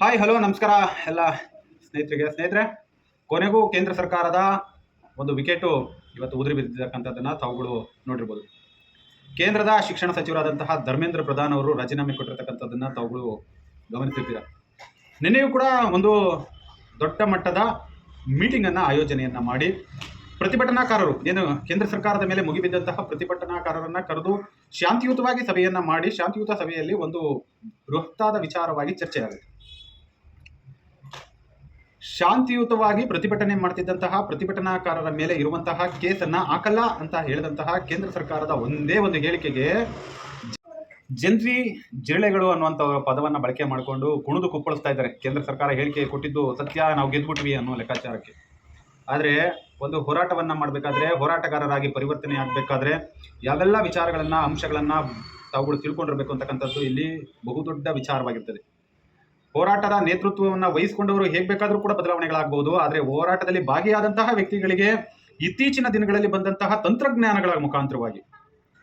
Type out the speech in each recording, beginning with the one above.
Hi hello ನಮಸ್ಕಾರ ಎಲ್ಲ ಸ್ನೇಹಿತರೆ ಕೊನೆಗೂ ಕೇಂದ್ರ ಸರ್ಕಾರದ ಒಂದು ವಿಕೆಟು ಇವತ್ತು ಉದುರಿ ಬಿದ್ದಿರ್ತಕ್ಕಂಥದ್ದನ್ನು ತಾವುಗಳು ನೋಡಿರ್ಬೋದು. ಕೇಂದ್ರದ ಶಿಕ್ಷಣ ಸಚಿವರಾದಂತಹ ಧರ್ಮೇಂದ್ರ ಪ್ರಧಾನ್ ಅವರು ರಾಜೀನಾಮೆ ಕೊಟ್ಟಿರ್ತಕ್ಕಂಥದ್ದನ್ನು ತಾವುಗಳು ಗಮನಿಸಿರ್ತೀರ. ನಿನ್ನೆಯೂ ಕೂಡ ಒಂದು ದೊಡ್ಡ ಮಟ್ಟದ ಮೀಟಿಂಗನ್ನು ಆಯೋಜನೆಯನ್ನು ಮಾಡಿ ಪ್ರತಿಭಟನಾಕಾರರು ಏನು ಕೇಂದ್ರ ಸರ್ಕಾರದ ಮೇಲೆ ಮುಗಿಬಿದ್ದಂತಹ ಪ್ರತಿಭಟನಾಕಾರರನ್ನು ಕರೆದು ಶಾಂತಿಯುತವಾಗಿ ಸಭೆಯನ್ನು ಮಾಡಿ ಶಾಂತಿಯುತ ಸಭೆಯಲ್ಲಿ ಒಂದು ಬೃಹತ್ತಾದ ವಿಚಾರವಾಗಿ ಚರ್ಚೆ ಆಗುತ್ತೆ. ಶಾಂತಿಯುತವಾಗಿ ಪ್ರತಿಭಟನೆ ಮಾಡ್ತಿದ್ದಂತಹ ಪ್ರತಿಭಟನಾಕಾರರ ಮೇಲೆ ಇರುವಂತಹ ಕೇಸನ್ನ ಹಾಕಲ್ಲ ಅಂತ ಹೇಳಿದಂತಹ ಕೇಂದ್ರ ಸರ್ಕಾರದ ಒಂದೇ ಒಂದು ಹೇಳಿಕೆಗೆ ಜಂತ್ರಿ ಜಿರಳೆಗಳು ಅನ್ನುವಂಥ ಪದವನ್ನು ಬಳಕೆ ಮಾಡಿಕೊಂಡು ಕುಣಿದು ಕುಪ್ಪಳಿಸ್ತಾ ಇದ್ದಾರೆ. ಕೇಂದ್ರ ಸರ್ಕಾರ ಹೇಳಿಕೆ ಕೊಟ್ಟಿದ್ದು ಸತ್ಯ, ನಾವು ಗೆದ್ಬಿಟ್ವಿ ಅನ್ನೋ ಲೆಕ್ಕಾಚಾರಕ್ಕೆ. ಆದರೆ ಒಂದು ಹೋರಾಟವನ್ನು ಮಾಡಬೇಕಾದ್ರೆ, ಹೋರಾಟಗಾರರಾಗಿ ಪರಿವರ್ತನೆ ಆಗಬೇಕಾದ್ರೆ ಯಾವೆಲ್ಲ ವಿಚಾರಗಳನ್ನು ಅಂಶಗಳನ್ನು ತಾವುಗಳು ತಿಳ್ಕೊಂಡಿರ್ಬೇಕು ಅಂತಕ್ಕಂಥದ್ದು ಇಲ್ಲಿ ಬಹುದೊಡ್ಡ ವಿಚಾರವಾಗಿರ್ತದೆ. ಹೋರಾಟದ ನೇತೃತ್ವವನ್ನು ವಹಿಸಿಕೊಂಡವರು ಹೇಗೆ ಬೇಕಾದರೂ ಕೂಡ ಬದಲಾವಣೆಗಳಾಗಬಹುದು. ಆದರೆ ಹೋರಾಟದಲ್ಲಿ ಭಾಗಿಯಾದಂತಹ ವ್ಯಕ್ತಿಗಳಿಗೆ ಇತ್ತೀಚಿನ ದಿನಗಳಲ್ಲಿ ಬಂದಂತಹ ತಂತ್ರಜ್ಞಾನಗಳ ಮುಖಾಂತರವಾಗಿ,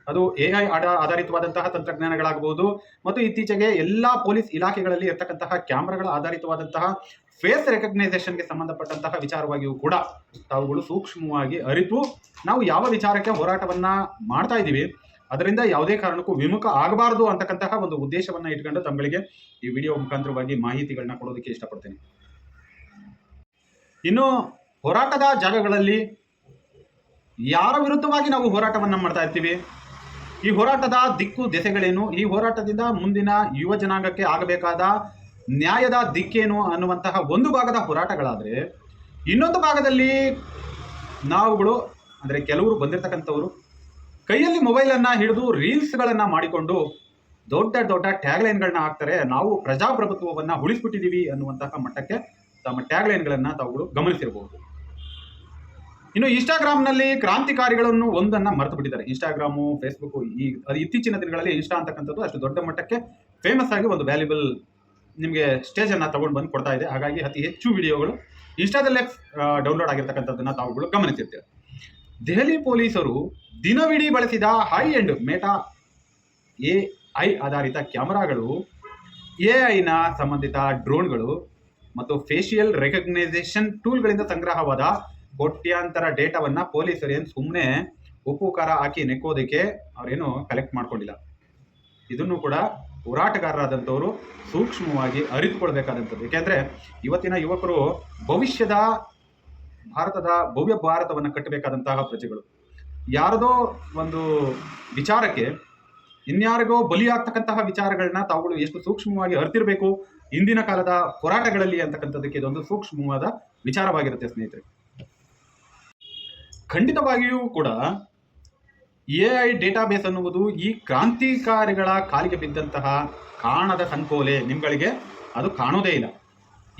ಅದು AI ಆಧಾರಿತವಾದಂತಹ ತಂತ್ರಜ್ಞಾನಗಳಾಗಬಹುದು ಮತ್ತು ಇತ್ತೀಚೆಗೆ ಎಲ್ಲ ಪೊಲೀಸ್ ಇಲಾಖೆಗಳಲ್ಲಿ ಇರ್ತಕ್ಕಂತಹ ಕ್ಯಾಮ್ರಾಗಳ ಆಧಾರಿತವಾದಂತಹ ಫೇಸ್ ರೆಕಗ್ನೈಸೇಷನ್ಗೆ ಸಂಬಂಧಪಟ್ಟಂತಹ ವಿಚಾರವಾಗಿಯೂ ಕೂಡ ತಾವುಗಳು ಸೂಕ್ಷ್ಮವಾಗಿ ಅರಿತು ನಾವು ಯಾವ ವಿಚಾರಕ್ಕೆ ಹೋರಾಟವನ್ನ ಮಾಡ್ತಾ ಇದ್ದೀವಿ ಅದರಿಂದ ಯಾವುದೇ ಕಾರಣಕ್ಕೂ ವಿಮುಖ ಆಗಬಾರದು ಅಂತಕ್ಕಂತಹ ಒಂದು ಉದ್ದೇಶವನ್ನ ಇಟ್ಕೊಂಡು ತಮ್ಮಗಳಿಗೆ ಈ ವಿಡಿಯೋ ಮುಖಾಂತರವಾಗಿ ಮಾಹಿತಿಗಳನ್ನ ಕೊಡೋದಕ್ಕೆ ಇಷ್ಟಪಡ್ತೇನೆ. ಇನ್ನು ಹೋರಾಟದ ಜಾಗಗಳಲ್ಲಿ ಯಾರ ವಿರುದ್ಧವಾಗಿ ನಾವು ಹೋರಾಟವನ್ನ ಮಾಡ್ತಾ ಇರ್ತೀವಿ, ಈ ಹೋರಾಟದ ದಿಕ್ಕು ದೆಸೆಗಳೇನು, ಈ ಹೋರಾಟದಿಂದ ಮುಂದಿನ ಯುವ ಜನಾಂಗಕ್ಕೆ ಆಗಬೇಕಾದ ನ್ಯಾಯದ ದಿಕ್ಕೇನು ಅನ್ನುವಂತಹ ಒಂದು ಭಾಗದ ಹೋರಾಟಗಳಾದರೆ, ಇನ್ನೊಂದು ಭಾಗದಲ್ಲಿ ನಾವುಗಳು ಅಂದರೆ ಕೆಲವರು ಬಂದಿರತಕ್ಕಂಥವರು ಕೈಯಲ್ಲಿ ಮೊಬೈಲನ್ನು ಹಿಡಿದು ರೀಲ್ಸ್ಗಳನ್ನು ಮಾಡಿಕೊಂಡು ದೊಡ್ಡ ದೊಡ್ಡ ಟ್ಯಾಗ್ಲೈನ್ಗಳನ್ನ ಹಾಕ್ತಾರೆ. ನಾವು ಪ್ರಜಾಪ್ರಭುತ್ವವನ್ನು ಉಳಿಸ್ಬಿಟ್ಟಿದ್ದೀವಿ ಅನ್ನುವಂತಹ ಮಟ್ಟಕ್ಕೆ ತಮ್ಮ ಟ್ಯಾಗ್ಲೈನ್ಗಳನ್ನು ತಾವುಗಳು ಗಮನಿಸಿರಬಹುದು. ಇನ್ನು ಇನ್ಸ್ಟಾಗ್ರಾಮ್ನಲ್ಲಿ ಕ್ರಾಂತಿಕಾರಿಗಳನ್ನು ಒಂದನ್ನು ಮರೆತು ಬಿಟ್ಟಿದ್ದಾರೆ. ಇನ್ಸ್ಟಾಗ್ರಾಮು, ಫೇಸ್ಬುಕ್ ಅದು ಇತ್ತೀಚಿನ ದಿನಗಳಲ್ಲಿ ಇನ್ಸ್ಟಾ ಅಂತಕ್ಕಂಥದ್ದು ಅಷ್ಟು ದೊಡ್ಡ ಮಟ್ಟಕ್ಕೆ ಫೇಮಸ್ ಆಗಿ ಒಂದು ವ್ಯಾಲ್ಯೂಬಲ್ ನಿಮಗೆ ಸ್ಟೇಜನ್ನು ತಗೊಂಡು ಬಂದು ಕೊಡ್ತಾ ಇದೆ. ಹಾಗಾಗಿ ಅತಿ ಹೆಚ್ಚು ವಿಡಿಯೋಗಳು ಇನ್ಸ್ಟಾದಲ್ಲೇ ಡೌನ್ಲೋಡ್ ಆಗಿರ್ತಕ್ಕಂಥದ್ದನ್ನು ತಾವುಗಳು ಗಮನಿಸಿರ್ತೀರ. ದೆಹಲಿ ಪೊಲೀಸರು ದಿನವಿಡೀ ಬಳಸಿದ ಹೈ ಎಂಡ್ ಮೆಟಾ AI ಆಧಾರಿತ ಕ್ಯಾಮರಾಗಳು, AIನ ಸಂಬಂಧಿತ ಡ್ರೋನ್ಗಳು ಮತ್ತು ಫೇಶಿಯಲ್ ರೆಕಗ್ನೈಸೇಷನ್ ಟೂಲ್ಗಳಿಂದ ಸಂಗ್ರಹವಾದ ಕೋಟ್ಯಾಂತರ ಡೇಟಾವನ್ನು ಪೊಲೀಸರು ಏನು ಸುಮ್ಮನೆ ಉಪ್ಪು ಖಾರ ಹಾಕಿ ನೆಕ್ಕೋದಕ್ಕೆ ಅವರೇನು ಕಲೆಕ್ಟ್ ಮಾಡ್ಕೊಂಡಿಲ್ಲ. ಇದನ್ನು ಕೂಡ ಹೋರಾಟಗಾರರಾದಂಥವರು ಸೂಕ್ಷ್ಮವಾಗಿ ಅರಿತುಕೊಳ್ಬೇಕಾದಂಥದ್ದು. ಏಕೆಂದರೆ ಇವತ್ತಿನ ಯುವಕರು ಭವಿಷ್ಯದ ಭಾರತದ ಭವ್ಯ ಭಾರತವನ್ನು ಕಟ್ಟಬೇಕಾದಂತಹ ಪ್ರಜೆಗಳು. ಯಾರದೋ ಒಂದು ವಿಚಾರಕ್ಕೆ ಇನ್ಯಾರಿಗೋ ಬಲಿಯಾಗ್ತಕ್ಕಂತಹ ವಿಚಾರಗಳನ್ನ ತಾವುಗಳು ಎಷ್ಟು ಸೂಕ್ಷ್ಮವಾಗಿ ಅರಿತಿರಬೇಕು ಇಂದಿನ ಕಾಲದ ಹೋರಾಟಗಳಲ್ಲಿ ಅಂತಕ್ಕಂಥದ್ದಕ್ಕೆ ಇದೊಂದು ಸೂಕ್ಷ್ಮವಾದ ವಿಚಾರವಾಗಿರುತ್ತೆ ಸ್ನೇಹಿತರೆ. ಖಂಡಿತವಾಗಿಯೂ ಕೂಡ AI ಡೇಟಾಬೇಸ್ ಅನ್ನುವುದು ಈ ಕ್ರಾಂತಿಕಾರಿಗಳ ಕಾಲಿಗೆ ಬಿದ್ದಂತಹ ಕಾಣದ ಸಂಕೋಲೆ. ನಿಮ್ಗಳಿಗೆ ಅದು ಕಾಣೋದೇ ಇಲ್ಲ.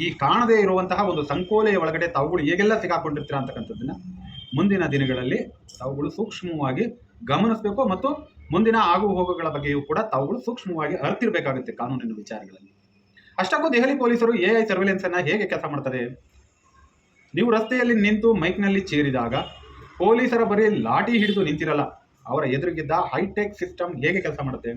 ಈ ಕಾಣದೇ ಇರುವಂತಹ ಒಂದು ಸಂಕೋಲೆಯ ಒಳಗಡೆ ತಾವುಗಳು ಹೇಗೆಲ್ಲ ಸಿಗಾಕೊಂಡಿರ್ತೀರ ಅಂತಕ್ಕಂಥದ್ದನ್ನ ಮುಂದಿನ ದಿನಗಳಲ್ಲಿ ತಾವುಗಳು ಸೂಕ್ಷ್ಮವಾಗಿ ಗಮನಿಸಬೇಕು ಮತ್ತು ಮುಂದಿನ ಆಗು ಹೋಗುಗಳ ಬಗ್ಗೆಯೂ ಕೂಡ ತಾವುಗಳು ಸೂಕ್ಷ್ಮವಾಗಿ ಅರಿತಿರಬೇಕಾಗುತ್ತೆ ಕಾನೂನಿನ ವಿಚಾರಗಳಲ್ಲಿ. ಅಷ್ಟಕ್ಕೂ ದೆಹಲಿ ಪೊಲೀಸರು AI ಸರ್ವೆಲೆನ್ಸ್ ಅನ್ನ ಹೇಗೆ ಕೆಲಸ ಮಾಡ್ತಾರೆ? ನೀವು ರಸ್ತೆಯಲ್ಲಿ ನಿಂತು ಮೈಕ್ನಲ್ಲಿ ಚೇರಿದಾಗ ಪೊಲೀಸರ ಬರೀ ಲಾಠಿ ಹಿಡಿದು ನಿಂತಿರಲ್ಲ, ಅವರ ಎದುರಿಗಿದ್ದ ಹೈಟೆಕ್ ಸಿಸ್ಟಮ್ ಹೇಗೆ ಕೆಲಸ ಮಾಡುತ್ತೆ.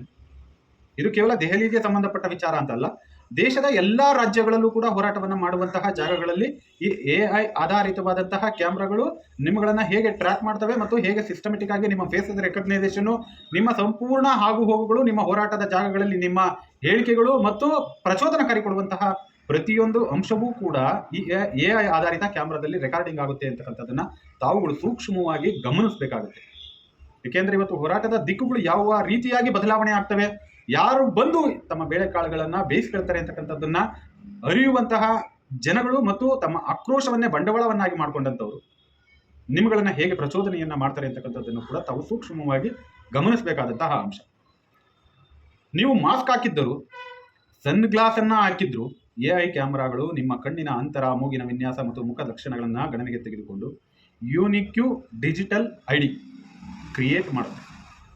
ಇದು ಕೇವಲ ದೆಹಲಿಗೆ ಸಂಬಂಧಪಟ್ಟ ವಿಚಾರ ಅಂತಲ್ಲ, ದೇಶದ ಎಲ್ಲ ರಾಜ್ಯಗಳಲ್ಲೂ ಕೂಡ ಹೋರಾಟವನ್ನು ಮಾಡುವಂತಹ ಜಾಗಗಳಲ್ಲಿ ಈ AI ಆಧಾರಿತವಾದಂತಹ ಕ್ಯಾಮ್ರಾಗಳು ನಿಮ್ಮಗಳನ್ನು ಹೇಗೆ ಟ್ರ್ಯಾಕ್ ಮಾಡ್ತವೆ ಮತ್ತು ಹೇಗೆ ಸಿಸ್ಟಮೆಟಿಕ್ ಆಗಿ ನಿಮ್ಮ ಫೇಸ್ ರೆಕಗ್ನೈಸೇಷನು, ನಿಮ್ಮ ಸಂಪೂರ್ಣ ಆಗು ಹೋಗುಗಳು, ನಿಮ್ಮ ಹೋರಾಟದ ಜಾಗಗಳಲ್ಲಿ ನಿಮ್ಮ ಹೇಳಿಕೆಗಳು ಮತ್ತು ಪ್ರಚೋದನಕಾರಿ ಕೊಡುವಂತಹ ಪ್ರತಿಯೊಂದು ಅಂಶವೂ ಕೂಡ ಈ AI ಆಧಾರಿತ ಕ್ಯಾಮ್ರಾದಲ್ಲಿ ರೆಕಾರ್ಡಿಂಗ್ ಆಗುತ್ತೆ ಅಂತಕ್ಕಂಥದ್ದನ್ನ ತಾವುಗಳು ಸೂಕ್ಷ್ಮವಾಗಿ ಗಮನಿಸಬೇಕಾಗುತ್ತೆ. ಏಕೆಂದರೆ ಇವತ್ತು ಹೋರಾಟದ ದಿಕ್ಕುಗಳು ಯಾವ ರೀತಿಯಾಗಿ ಬದಲಾವಣೆ ಆಗ್ತವೆ, ಯಾರು ಬಂದು ತಮ್ಮ ಬೇಳೆಕಾಳುಗಳನ್ನು ಬೇಯಿಸ್ಕೊಳ್ತಾರೆ ಅಂತಕ್ಕಂಥದ್ದನ್ನ ಅರಿಯುವಂತಹ ಜನಗಳು ಮತ್ತು ತಮ್ಮ ಆಕ್ರೋಶವನ್ನೇ ಬಂಡವಾಳವನ್ನಾಗಿ ಮಾಡಿಕೊಂಡಂಥವ್ರು ನಿಮ್ಮಗಳನ್ನ ಹೇಗೆ ಪ್ರಚೋದನೆಯನ್ನ ಮಾಡ್ತಾರೆ ಅಂತಕ್ಕಂಥದ್ದನ್ನು ಕೂಡ ತಾವು ಸೂಕ್ಷ್ಮವಾಗಿ ಗಮನಿಸಬೇಕಾದಂತಹ ಅಂಶ. ನೀವು ಮಾಸ್ಕ್ ಹಾಕಿದ್ದರು, ಸನ್ ಗ್ಲಾಸ್ ಅನ್ನ ಹಾಕಿದ್ರು, AI ಕ್ಯಾಮ್ರಾಗಳು ನಿಮ್ಮ ಕಣ್ಣಿನ ಅಂತರ, ಮೂಗಿನ ವಿನ್ಯಾಸ ಮತ್ತು ಮುಖ ಲಕ್ಷಣಗಳನ್ನ ಗಣನೆಗೆ ತೆಗೆದುಕೊಂಡು ಯೂನಿಕ್ ಡಿಜಿಟಲ್ ID ಕ್ರಿಯೇಟ್ ಮಾಡುತ್ತೆ.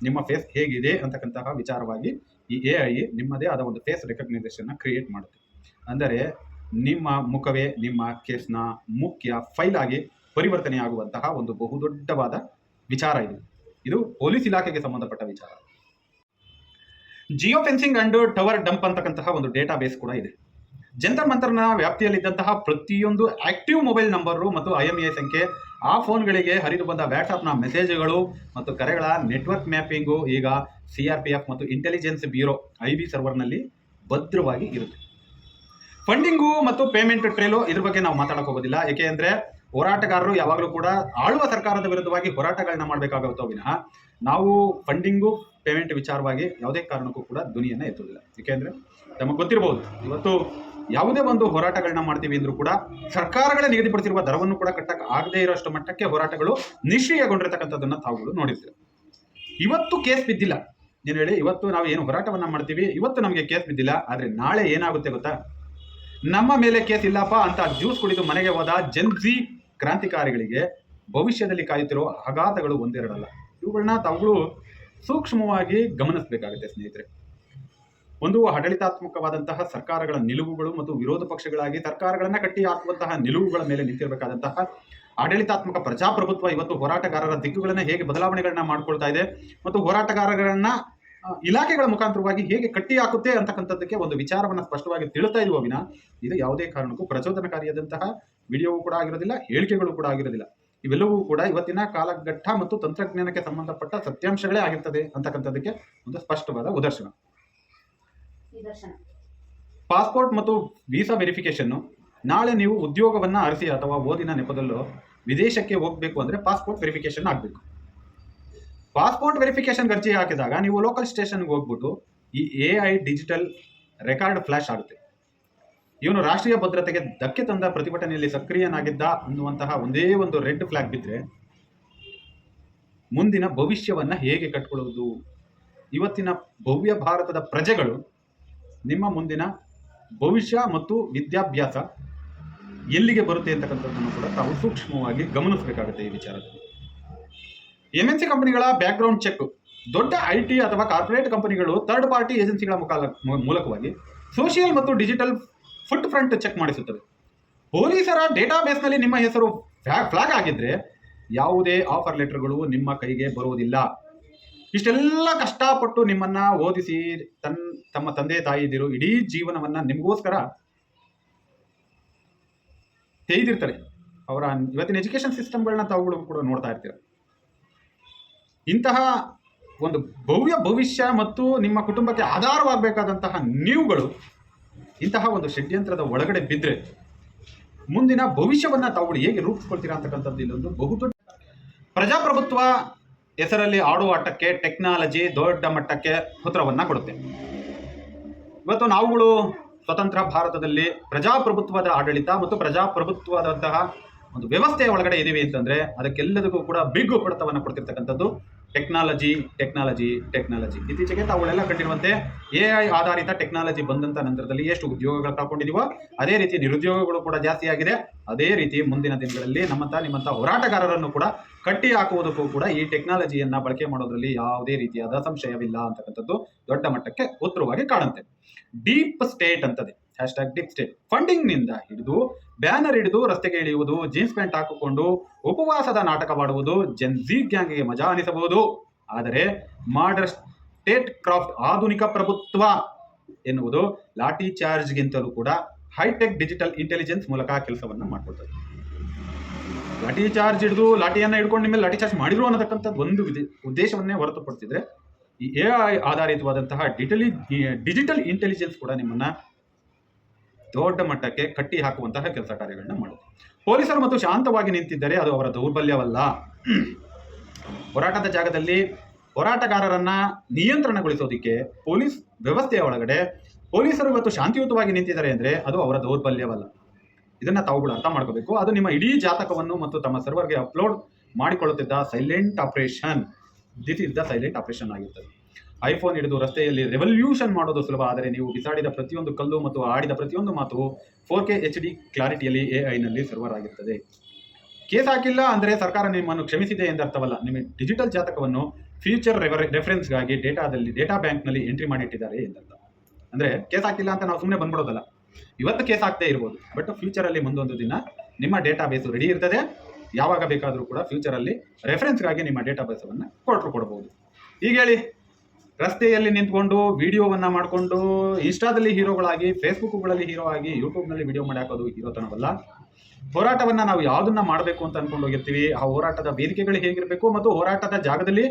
ನಿಮ್ಮ ಫೇಸ್ ಹೇಗಿದೆ ಅಂತಕ್ಕಂತಹ ವಿಚಾರವಾಗಿ ಈ AI ನಿಮ್ಮದೇ ಆದ ಒಂದು ಫೇಸ್ ರೆಕಗ್ನೈಸೇಷನ್ ಕ್ರಿಯೇಟ್ ಮಾಡುತ್ತೆ. ಅಂದರೆ ನಿಮ್ಮ ಮುಖವೇ ನಿಮ್ಮ ಕೇಸ್ನ ಮುಖ್ಯ ಫೈಲ್ ಆಗಿ ಪರಿವರ್ತನೆ ಆಗುವಂತಹ ಒಂದು ಬಹುದೊಡ್ಡವಾದ ವಿಚಾರ ಇದು ಪೊಲೀಸ್ ಇಲಾಖೆಗೆ ಸಂಬಂಧಪಟ್ಟ ವಿಚಾರ. Jio fencing and tower dump ಅಂತಕ್ಕಂತಹ ಒಂದು ಡೇಟಾ ಬೇಸ್ ಕೂಡ ಇದೆ. ಜಂತರ್ ಮಂತರ್ನ ವ್ಯಾಪ್ತಿಯಲ್ಲಿದ್ದಂತಹ ಪ್ರತಿಯೊಂದು ಆಕ್ಟಿವ್ ಮೊಬೈಲ್ ನಂಬರು ಮತ್ತು IMEI ಸಂಖ್ಯೆ, ಆ ಫೋನ್ಗಳಿಗೆ ಹರಿದು ಬಂದ ವ್ಯಾಟ್ಸಾಪ್ನ ಮೆಸೇಜ್ಗಳು ಮತ್ತು ಕರೆಗಳ ನೆಟ್ವರ್ಕ್ ಮ್ಯಾಪಿಂಗು ಈಗ CRPF ಮತ್ತು ಇಂಟೆಲಿಜೆನ್ಸ್ ಬ್ಯೂರೋ IB ಸರ್ವರ್ನಲ್ಲಿ ಭದ್ರವಾಗಿ ಇರುತ್ತೆ. ಫಂಡಿಂಗು ಮತ್ತು ಪೇಮೆಂಟ್ ಟ್ರೇಲು ಇದ್ರ ಬಗ್ಗೆ ನಾವು ಮಾತಾಡಕ್ಕೆ ಹೋಗೋದಿಲ್ಲ. ಏಕೆ ಅಂದರೆ ಹೋರಾಟಗಾರರು ಯಾವಾಗಲೂ ಕೂಡ ಆಳುವ ಸರ್ಕಾರದ ವಿರುದ್ಧವಾಗಿ ಹೋರಾಟಗಳನ್ನ ಮಾಡಬೇಕಾಗುತ್ತೋ ವಿನಃ ನಾವು ಫಂಡಿಂಗು ಪೇಮೆಂಟ್ ವಿಚಾರವಾಗಿ ಯಾವುದೇ ಕಾರಣಕ್ಕೂ ಕೂಡ ಧ್ವನಿಯನ್ನು ಎತ್ತುವುದಿಲ್ಲ. ಏಕೆಂದರೆ ನಮಗೆ ಗೊತ್ತಿರಬಹುದು, ಇವತ್ತು ಯಾವುದೇ ಒಂದು ಹೋರಾಟಗಳನ್ನ ಮಾಡ್ತೀವಿ ಅಂದ್ರೂ ಕೂಡ ಸರ್ಕಾರಗಳೇ ನಿಗದಿಪಡಿಸಿರುವ ದರವನ್ನು ಕೂಡ ಕಟ್ಟಕ್ಕೆ ಆಗದೇ ಇರೋಷ್ಟು ಮಟ್ಟಕ್ಕೆ ಹೋರಾಟಗಳು ನಿಷ್ಕ್ರಿಯಗೊಂಡಿರ್ತಕ್ಕಂಥದ್ದನ್ನು ತಾವುಗಳು ನೋಡಿರ್ತೀವಿ. ಇವತ್ತು ಕೇಸ್ ಬಿದ್ದಿಲ್ಲ, ಏನು ಹೇಳಿ, ಇವತ್ತು ನಾವು ಏನು ಹೋರಾಟವನ್ನ ಮಾಡ್ತೀವಿ, ಇವತ್ತು ನಮಗೆ ಕೇಸ್ ಬಿದ್ದಿಲ್ಲ, ಆದರೆ ನಾಳೆ ಏನಾಗುತ್ತೆ ಗೊತ್ತಾ? ನಮ್ಮ ಮೇಲೆ ಕೇಸ್ ಇಲ್ಲಪ್ಪ ಅಂತ ಜ್ಯೂಸ್ ಕುಡಿದು ಮನೆಗೆ ಹೋದ ಜನ್ಜಿ ಕ್ರಾಂತಿಕಾರಿಗಳಿಗೆ ಭವಿಷ್ಯದಲ್ಲಿ ಕಾಯುತ್ತಿರೋ ಆಘಾತಗಳು ಒಂದೆರಡಲ್ಲ. ಇವುಗಳನ್ನ ತಾವುಗಳು ಸೂಕ್ಷ್ಮವಾಗಿ ಗಮನಿಸಬೇಕಾಗುತ್ತೆ ಸ್ನೇಹಿತರೆ. ಒಂದು ಆಡಳಿತಾತ್ಮಕವಾದಂತಹ ಸರ್ಕಾರಗಳ ನಿಲುವುಗಳು ಮತ್ತು ವಿರೋಧ ಪಕ್ಷಗಳಾಗಿ ಸರ್ಕಾರಗಳನ್ನ ಕಟ್ಟಿ ಹಾಕುವಂತಹ ನಿಲುವುಗಳ ಮೇಲೆ ನಿಂತಿರಬೇಕಾದಂತಹ ಆಡಳಿತಾತ್ಮಕ ಪ್ರಜಾಪ್ರಭುತ್ವ ಇವತ್ತು ಹೋರಾಟಗಾರರ ದಿಕ್ಕುಗಳನ್ನ ಹೇಗೆ ಬದಲಾವಣೆಗಳನ್ನ ಮಾಡ್ಕೊಳ್ತಾ ಇದೆ ಮತ್ತು ಹೋರಾಟಗಾರಗಳನ್ನ ಇಲಾಖೆಗಳ ಮುಖಾಂತರವಾಗಿ ಹೇಗೆ ಕಟ್ಟಿ ಹಾಕುತ್ತೆ ಅಂತಕ್ಕಂಥದ್ದಕ್ಕೆ ಒಂದು ವಿಚಾರವನ್ನ ಸ್ಪಷ್ಟವಾಗಿ ತಿಳಿಸ್ತಾ ಇದ್ವು ವಿನ ಇದು ಯಾವುದೇ ಕಾರಣಕ್ಕೂ ಪ್ರಚೋದನಕಾರಿಯಾದಂತಹ ವಿಡಿಯೋವು ಕೂಡ ಆಗಿರೋದಿಲ್ಲ, ಹೇಳಿಕೆಗಳು ಕೂಡ ಆಗಿರೋದಿಲ್ಲ. ಇವೆಲ್ಲವೂ ಕೂಡ ಇವತ್ತಿನ ಕಾಲಘಟ್ಟ ಮತ್ತು ತಂತ್ರಜ್ಞಾನಕ್ಕೆ ಸಂಬಂಧಪಟ್ಟ ಸತ್ಯಾಂಶಗಳೇ ಆಗಿರ್ತದೆ ಅಂತಕ್ಕಂಥದ್ದಕ್ಕೆ ಒಂದು ಸ್ಪಷ್ಟವಾದ ಉದರ್ಶನ. ಪಾಸ್ಪೋರ್ಟ್ ಮತ್ತು ವೀಸಾ ವೆರಿಫಿಕೇಶನ್. ನಾಳೆ ನೀವು ಉದ್ಯೋಗವನ್ನ ಅರಸಿ ಅಥವಾ ಓದಿನ ನೆಪದಲ್ಲೋ ವಿದೇಶಕ್ಕೆ ಹೋಗಬೇಕು ಅಂದ್ರೆ ಪಾಸ್ಪೋರ್ಟ್ ವೆರಿಫಿಕೇಶನ್ ಆಗಬೇಕು. ಪಾಸ್ಪೋರ್ಟ್ ವೆರಿಫಿಕೇಶನ್ ಅರ್ಜಿ ಹಾಕಿದಾಗ ನೀವು ಲೋಕಲ್ ಸ್ಟೇಷನ್ಗೆ ಹೋಗ್ಬಿಟ್ಟು ಈ AI ಡಿಜಿಟಲ್ ರೆಕಾರ್ಡ್ ಫ್ಲಾಶ್ ಆಗುತ್ತೆ. ಇವನು ರಾಷ್ಟ್ರೀಯ ಭದ್ರತೆಗೆ ಧಕ್ಕೆ ತಂದ ಪ್ರತಿಭಟನೆಯಲ್ಲಿ ಸಕ್ರಿಯನಾಗಿದ್ದ ಅನ್ನುವಂತಹ ಒಂದೇ ಒಂದು ರೆಡ್ ಫ್ಲಾಗ್ ಬಿದ್ದರೆ ಮುಂದಿನ ಭವಿಷ್ಯವನ್ನ ಹೇಗೆ ಕಟ್ಕೊಳ್ಳುವುದು? ಇವತ್ತಿನ ಭವ್ಯ ಭಾರತದ ಪ್ರಜೆಗಳು ನಿಮ್ಮ ಮುಂದಿನ ಭವಿಷ್ಯ ಮತ್ತು ವಿದ್ಯಾಭ್ಯಾಸ ಎಲ್ಲಿಗೆ ಬರುತ್ತೆ ಅಂತಕ್ಕಂಥದ್ದನ್ನು ಕೂಡ ತಾವು ಸೂಕ್ಷ್ಮವಾಗಿ ಗಮನಿಸಬೇಕಾಗುತ್ತೆ. ಈ ವಿಚಾರದಲ್ಲಿ MNC ಕಂಪನಿಗಳ ಬ್ಯಾಕ್ಗ್ರೌಂಡ್ ಚೆಕ್, ದೊಡ್ಡ IT ಅಥವಾ ಕಾರ್ಪೊರೇಟ್ ಕಂಪನಿಗಳು ಥರ್ಡ್ ಪಾರ್ಟಿ ಏಜೆನ್ಸಿಗಳ ಮೂಲಕವಾಗಿ ಸೋಷಿಯಲ್ ಮತ್ತು ಡಿಜಿಟಲ್ ಫುಟ್ ಫ್ರಂಟ್ ಚೆಕ್ ಮಾಡಿಸುತ್ತವೆ. ಪೊಲೀಸರ ಡೇಟಾಬೇಸ್ನಲ್ಲಿ ನಿಮ್ಮ ಹೆಸರು ಫ್ಲಾಗ್ ಆಗಿದ್ರೆ ಯಾವುದೇ ಆಫರ್ ಲೆಟರ್ಗಳು ನಿಮ್ಮ ಕೈಗೆ ಬರುವುದಿಲ್ಲ. ಇಷ್ಟೆಲ್ಲ ಕಷ್ಟಪಟ್ಟು ನಿಮ್ಮನ್ನ ಓದಿಸಿ ತಮ್ಮ ತಂದೆ ತಾಯಿದಿರು ಇಡೀ ಜೀವನವನ್ನ ನಿಮಗೋಸ್ಕರ ತೆಗೆದಿರ್ತಾರೆ. ಅವರ ಇವತ್ತಿನ ಎಜುಕೇಶನ್ ಸಿಸ್ಟಮ್ಗಳನ್ನ ತಾವುಗಳು ಕೂಡ ನೋಡ್ತಾ ಇರ್ತೀರ. ಇಂತಹ ಒಂದು ಭವ್ಯ ಭವಿಷ್ಯ ಮತ್ತು ನಿಮ್ಮ ಕುಟುಂಬಕ್ಕೆ ಆಧಾರವಾಗಬೇಕಾದಂತಹ ನೀವುಗಳು ಇಂತಹ ಒಂದು ಷಡ್ಯಂತ್ರದ ಒಳಗಡೆ ಬಿದ್ದರೆ ಮುಂದಿನ ಭವಿಷ್ಯವನ್ನ ತಾವುಗಳು ಹೇಗೆ ರೂಪಿಸ್ಕೊಳ್ತೀರಾ ಅಂತಕ್ಕಂಥದ್ದು ಇಲ್ಲೊಂದು ಬಹುದೊಡ್ಡ ಪ್ರಜಾಪ್ರಭುತ್ವ ಹೆಸರಲ್ಲಿ ಆಡುವ ಆಟಕ್ಕೆ ಟೆಕ್ನಾಲಜಿ ದೊಡ್ಡ ಮಟ್ಟಕ್ಕೆ ಉತ್ತರವನ್ನ ಕೊಡುತ್ತೆ. ಇವತ್ತು ನಾವುಗಳು ಸ್ವತಂತ್ರ ಭಾರತದಲ್ಲಿ ಪ್ರಜಾಪ್ರಭುತ್ವದ ಆಡಳಿತ ಮತ್ತು ಪ್ರಜಾಪ್ರಭುತ್ವದಂತಹ ಒಂದು ವ್ಯವಸ್ಥೆಯ ಒಳಗಡೆ ಇದೀವಿ ಅಂತಂದ್ರೆ ಅದಕ್ಕೆಲ್ಲದಕ್ಕೂ ಕೂಡ ಬಿಗ್ ಹೊಡೆತವನ್ನು ಕೊಡ್ತಿರ್ತಕ್ಕಂಥದ್ದು ಟೆಕ್ನಾಲಜಿ. ಇತ್ತೀಚೆಗೆ ತಾವುಗಳೆಲ್ಲ ಕಂಡಿರುವಂತೆ AI ಆಧಾರಿತ ಟೆಕ್ನಾಲಜಿ ಬಂದಂತ ನಂತರದಲ್ಲಿ ಎಷ್ಟು ಉದ್ಯೋಗಗಳು ಕಳ್ಕೊಂಡಿದೀವೋ ಅದೇ ರೀತಿ ನಿರುದ್ಯೋಗಗಳು ಕೂಡ ಜಾಸ್ತಿ ಆಗಿದೆ. ಅದೇ ರೀತಿ ಮುಂದಿನ ದಿನಗಳಲ್ಲಿ ನಿಮ್ಮಂತ ಹೋರಾಟಗಾರರನ್ನು ಕೂಡ ಕಟ್ಟಿ ಹಾಕುವುದಕ್ಕೂ ಕೂಡ ಈ ಟೆಕ್ನಾಲಜಿಯನ್ನ ಬಳಕೆ ಮಾಡೋದ್ರಲ್ಲಿ ಯಾವುದೇ ರೀತಿಯಾದ ಸಂಶಯವಿಲ್ಲ ಅಂತಕ್ಕಂಥದ್ದು ದೊಡ್ಡ ಮಟ್ಟಕ್ಕೆ ಉತ್ತರವಾಗಿ ಕಾಣುತ್ತೆ. ಡೀಪ್ ಸ್ಟೇಟ್ ಅಂತದೆ, #ಡೀಪ್ ಸ್ಟೇಟ್. ಫಂಡಿಂಗ್ ನಿಂದ ಹಿಡಿದು ಬ್ಯಾನರ್ ಹಿಡಿದು ರಸ್ತೆಗೆ ಇಳಿಯುವುದು, ಜೀನ್ಸ್ ಪ್ಯಾಂಟ್ ಹಾಕಿಕೊಂಡು ಉಪವಾಸದ ನಾಟಕವಾಡುವುದು ಜೆನ್ಜಿ ಗ್ಯಾಂಗ್ಗೆ ಮಜಾ ಅನಿಸಬಹುದು. ಆದರೆ ಮಾಡರ್ನ್ ಸ್ಟೇಟ್ ಕ್ರಾಫ್ಟ್ ಆಧುನಿಕ ಪ್ರಭುತ್ವ ಎನ್ನುವುದು ಲಾಠಿ ಚಾರ್ಜ್ಗಿಂತಲೂ ಕೂಡ ಹೈಟೆಕ್ ಡಿಜಿಟಲ್ ಇಂಟೆಲಿಜೆನ್ಸ್ ಮೂಲಕ ಕೆಲಸವನ್ನ ಮಾಡ್ಕೊಳ್ತದೆ. ಲಾಠಿ ಚಾರ್ಜ್ ಹಿಡಿದು ಲಾಠಿಯನ್ನ ಹಿಡ್ಕೊಂಡು ನಿಮ್ಮ ಲಾಠಿ ಚಾರ್ಜ್ ಮಾಡಿದ್ರು ಅನ್ನತಕ್ಕಂಥದ್ದು ಒಂದು ಉದ್ದೇಶವನ್ನೇ ಹೊರತುಪಡಿಸಿದ್ರೆ ಈ AI ಆಧಾರಿತವಾದಂತಹ ಡಿಜಿಟಲ್ ಇಂಟೆಲಿಜೆನ್ಸ್ ಕೂಡ ನಿಮ್ಮನ್ನ ದೊಡ್ಡ ಮಟ್ಟಕ್ಕೆ ಕಟ್ಟಿ ಹಾಕುವಂತಹ ಕೆಲಸ ಕಾರ್ಯಗಳನ್ನ ಮಾಡುತ್ತೆ. ಪೊಲೀಸರು ಮತ್ತು ಶಾಂತವಾಗಿ ನಿಂತಿದ್ದರೆ ಅದು ಅವರ ದೌರ್ಬಲ್ಯವಲ್ಲ. ಹೋರಾಟದ ಜಾಗದಲ್ಲಿ ಹೋರಾಟಗಾರರನ್ನ ನಿಯಂತ್ರಣಗೊಳಿಸೋದಿಕ್ಕೆ ಪೊಲೀಸ್ ವ್ಯವಸ್ಥೆಯ ಒಳಗಡೆ ಪೊಲೀಸರು ಇವತ್ತು ಶಾಂತಿಯುತವಾಗಿ ನಿಂತಿದ್ದಾರೆ ಅಂದ್ರೆ ಅದು ಅವರ ದೌರ್ಬಲ್ಯವಲ್ಲ. ಇದನ್ನ ತಾವುಗಳು ಅರ್ಥ ಮಾಡ್ಕೋಬೇಕು. ಅದು ನಿಮ್ಮ ಇಡೀ ಜಾತಕವನ್ನು ಮತ್ತು ತಮ್ಮ ಸರ್ವರ್ಗೆ ಅಪ್ಲೋಡ್ ಮಾಡಿಕೊಳ್ಳುತ್ತಿದ್ದ silent operation. This is the silent operation ಆಗಿರ್ತದೆ. ಐಫೋನ್ ಹಿಡಿದು ರಸ್ತೆಯಲ್ಲಿ ರೆವಲ್ಯೂಷನ್ ಮಾಡೋದು ಸುಲಭ, ಆದರೆ ನೀವು ಬಿಸಾಡಿದ ಪ್ರತಿಯೊಂದು ಕಲ್ಲು ಮತ್ತು ಆಡಿದ ಪ್ರತಿಯೊಂದು ಮಾತು 4K HD ಕ್ಲಾರಿಟಿಯಲ್ಲಿ AI ಸರ್ವರ್ ಆಗಿರ್ತದೆ. ಕೇಸ್ ಹಾಕಿಲ್ಲ ಅಂದರೆ ಸರ್ಕಾರ ನಿಮ್ಮನ್ನು ಕ್ಷಮಿಸಿದೆ ಎಂದರ್ಥವಲ್ಲ. ನಿಮ್ಮ ಡಿಜಿಟಲ್ ಜಾತಕವನ್ನು ಫ್ಯೂಚರ್ ರೆಫರೆನ್ಸ್ಗಾಗಿ ಡೇಟಾ ಬ್ಯಾಂಕ್ನಲ್ಲಿ ಎಂಟ್ರಿ ಮಾಡಿಟ್ಟಿದ್ದಾರೆ ಎಂದರ್ಥ. ಅಂದರೆ ಕೇಸ್ ಹಾಕಿಲ್ಲ ಅಂತ ನಾವು ಸುಮ್ಮನೆ ಬಂದ್ಬಿಡೋದಲ್ಲ. ಇವತ್ತು ಕೇಸ್ ಹಾಕ್ದೇ ಇರ್ಬೋದು, ಬಟ್ ಫ್ಯೂಚರಲ್ಲಿ ಮುಂದೊಂದು ದಿನ ನಿಮ್ಮ ಡೇಟಾ ಬೇಸು ರೆಡಿ ಇರ್ತದೆ. ಯಾವಾಗ ಬೇಕಾದರೂ ಕೂಡ ಫ್ಯೂಚರಲ್ಲಿ ರೆಫರೆನ್ಸ್ಗಾಗಿ ನಿಮ್ಮ ಡೇಟಾ ಬೇಸನ್ನು ಕೊಡಬಹುದು. ಈಗ ಹೇಳಿ, ರಸ್ತೆಯಲ್ಲಿ ನಿಂತ್ಕೊಂಡು ವಿಡಿಯೋವನ್ನ ಮಾಡಿಕೊಂಡು ಇನ್ಸ್ಟಾದಲ್ಲಿ ಹೀರೋಗಳಾಗಿ, ಫೇಸ್ಬುಕ್ಗಳಲ್ಲಿ ಹೀರೋ ಆಗಿ, ಯೂಟ್ಯೂಬ್ನಲ್ಲಿ ವಿಡಿಯೋ ಮಾಡಿ ಹಾಕೋದು ಹೀರೋತನವಲ್ಲ. ಹೋರಾಟವನ್ನ ನಾವು ಯಾವುದನ್ನ ಮಾಡಬೇಕು ಅಂತ ಅನ್ಕೊಂಡು ಹೋಗಿರ್ತೀವಿ, ಆ ಹೋರಾಟದ ವೇದಿಕೆಗಳು ಹೇಗಿರಬೇಕು ಮತ್ತು ಹೋರಾಟದ ಜಾಗದಲ್ಲಿ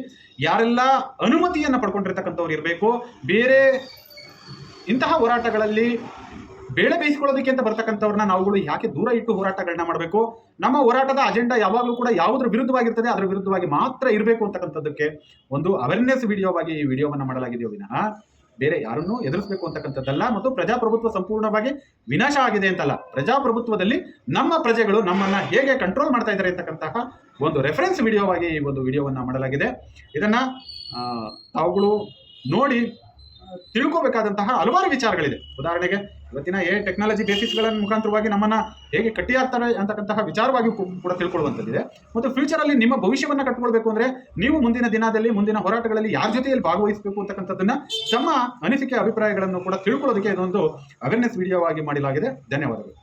ಯಾರೆಲ್ಲ ಅನುಮತಿಯನ್ನ ಪಡ್ಕೊಂಡಿರ್ತಕ್ಕಂಥವ್ರು ಇರಬೇಕು. ಬೇರೆ ಇಂತಹ ಹೋರಾಟಗಳಲ್ಲಿ ಬೇಳೆ ಬೇಯಿಸ್ಕೊಳ್ಳೋದಕ್ಕೆ ಅಂತ ಬರ್ತಕ್ಕಂಥವ್ರನ್ನ ನಾವುಗಳು ಯಾಕೆ ದೂರ ಇಟ್ಟು ಹೋರಾಟಗಳನ್ನ ಮಾಡಬೇಕು? ನಮ್ಮ ಹೋರಾಟದ ಅಜೆಂಡಾ ಯಾವಾಗಲೂ ಕೂಡ ಯಾವುದ್ರ ವಿರುದ್ಧವಾಗಿರ್ತದೆ ಅದರ ವಿರುದ್ಧವಾಗಿ ಮಾತ್ರ ಇರಬೇಕು ಅಂತಕ್ಕಂಥದ್ದಕ್ಕೆ ಒಂದು ಅವೇರ್ನೆಸ್ ವಿಡಿಯೋವಾಗಿ ಈ ವಿಡಿಯೋವನ್ನ ಮಾಡಲಾಗಿದೆಯೋ ವಿನಃ ಬೇರೆ ಯಾರನ್ನೂ ಎದುರಿಸಬೇಕು ಅಂತಕ್ಕಂಥದ್ದಲ್ಲ. ಮತ್ತು ಪ್ರಜಾಪ್ರಭುತ್ವ ಸಂಪೂರ್ಣವಾಗಿ ವಿನಾಶ ಆಗಿದೆ ಅಂತಲ್ಲ. ಪ್ರಜಾಪ್ರಭುತ್ವದಲ್ಲಿ ನಮ್ಮ ಪ್ರಜೆಗಳು ನಮ್ಮನ್ನ ಹೇಗೆ ಕಂಟ್ರೋಲ್ ಮಾಡ್ತಾ ಇದ್ದಾರೆ ಅಂತಕ್ಕಂತಹ ಒಂದು ರೆಫರೆನ್ಸ್ ವಿಡಿಯೋವಾಗಿ ಈ ಒಂದು ವಿಡಿಯೋವನ್ನ ಮಾಡಲಾಗಿದೆ. ಇದನ್ನ ತಾವುಗಳು ನೋಡಿ ತಿಳ್ಕೋಬೇಕಾದಂತಹ ಹಲವಾರು ವಿಚಾರಗಳಿದೆ. ಉದಾಹರಣೆಗೆ ಇವತ್ತಿನ ಟೆಕ್ನಾಲಜಿ ಬೇಸಿಸ್ಗಳ ಮುಖಾಂತರವಾಗಿ ನಮ್ಮನ್ನ ಹೇಗೆ ಕಟ್ಟಿ ಹಾಕ್ತಾರೆ ಅಂತಕ್ಕಂತಹ ವಿಚಾರವಾಗಿ ಕೂಡ ತಿಳ್ಕೊಳ್ಳುವಂಥದ್ದಿದೆ. ಮತ್ತು ಫ್ಯೂಚರಲ್ಲಿ ನಿಮ್ಮ ಭವಿಷ್ಯವನ್ನ ಕಟ್ಕೊಳ್ಬೇಕು ಅಂದ್ರೆ ನೀವು ಮುಂದಿನ ದಿನದಲ್ಲಿ ಮುಂದಿನ ಹೋರಾಟಗಳಲ್ಲಿ ಯಾರ ಜೊತೆಯಲ್ಲಿ ಭಾಗವಹಿಸಬೇಕು ಅಂತಕ್ಕಂಥದ್ದನ್ನ ತಮ್ಮ ಅನಿಸಿಕೆ ಅಭಿಪ್ರಾಯಗಳನ್ನು ಕೂಡ ತಿಳ್ಕೊಳ್ಳೋದಕ್ಕೆ ಇದೊಂದು ಅವೇರ್ನೆಸ್ ವಿಡಿಯೋವಾಗಿ ಮಾಡಲಾಗಿದೆ. ಧನ್ಯವಾದಗಳು.